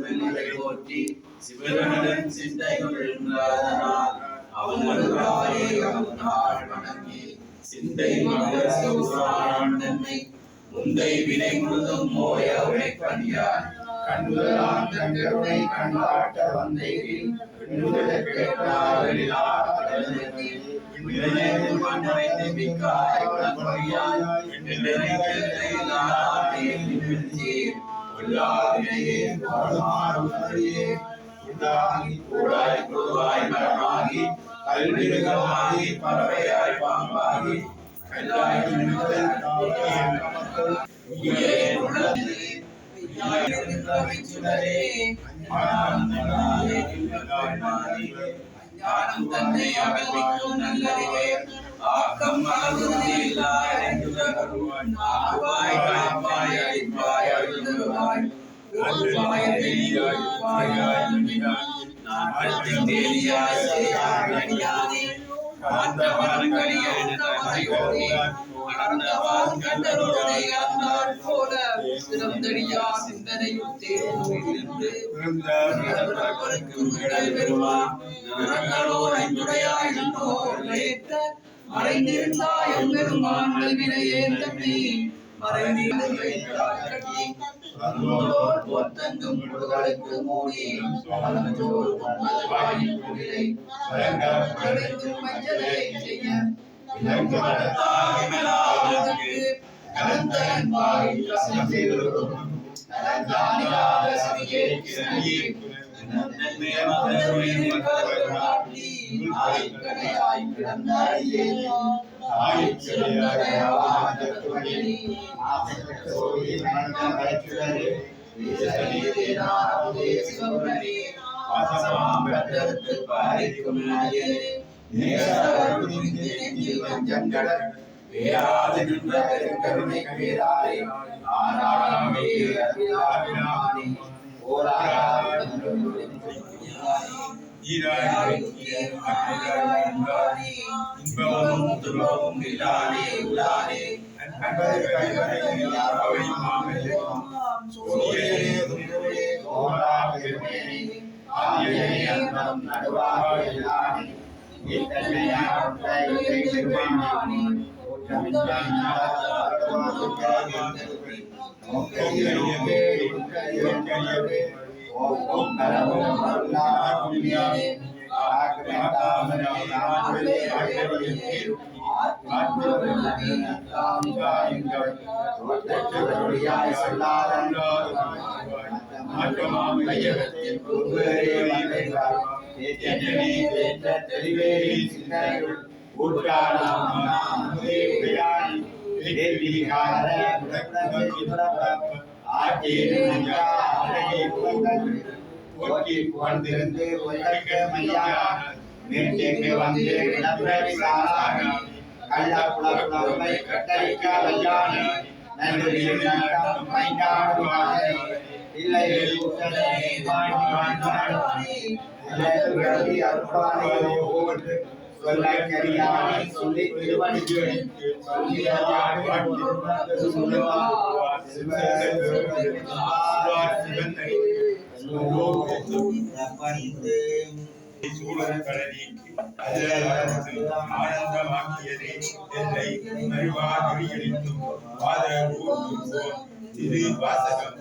போற்றி சிவனுடன் சிந்தைகள் என்றாதனால் அவனருளாலே அவனால் வணங்கி சிந்தை மகன் தன்னை முந்தை வினை முழுதும் மோய உழைப்படியார் கண்களால் கண்கருணை கண்காட்ட வந்தேன் கல்விருகமாகி பறவையாய் பாம்பாகி ஞானம் தன்னை அகழ்விக்கும் நல்லறிவே ஆக்கம் ஆவாய் காப்பாய் அழிப்பாய் அழுதுவாய் மறைந்திருந்தாயும் பெருமான் வினையேந்தமே போத்தங்கும் புடுகளுக்கு மூடி மஞ்சளை செய்ய ஆனந்தமாக்கியதே என்னை மறுவாதியளித்தும் திரு வாசகம்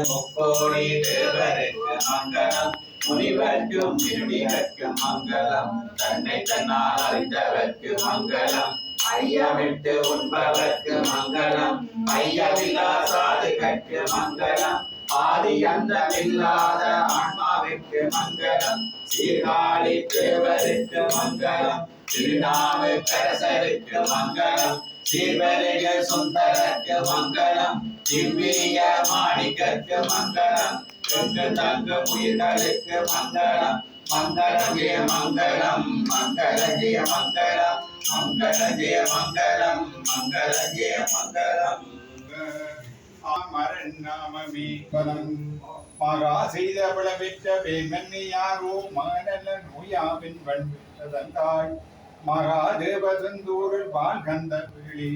முக்கோடி தேவருக்கு மங்களம் முனிவர்க்கும் திருடிகர்க்கு மங்களம் தன்னை தன்னால் அறிந்தவர்க்கு மங்களம் ஐயமிட்டு உண்பவர்க்கு மங்களம் ஐயமில்லா சாதுகற்கு மங்களம் ஆதி அந்தமில்லாத ஆன்மாவிற்கு மங்களம் சீர்காழி தேவருக்கு மங்களம் திருநாவுக்கரசருக்கு மங்களம் சீர்வரிக சுந்தரக்கு மங்களம் திவ்ய மாணிக்கற்கு மங்களம் எங்கு தங்க உயிர்களுக்கு மங்களம் மங்கள ஜெய மங்களம் மங்கள ஜெய மங்களம் மங்கள ஜெய மங்களம் மங்கள ஜெய மங்களம் அமரன் நாமமே பலம் மகா செய்த பலபெற்ற பேமன்னி யாரோ மகனல்ல நோயாவின் வன்தாய் மகாதேவதந்தூரில் வாழ்கந்த பிள்ளி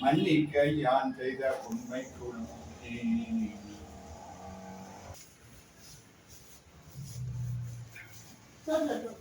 மன்னிக்க யான் செய்த உண்மைக்குள் சொல்லட்டும்.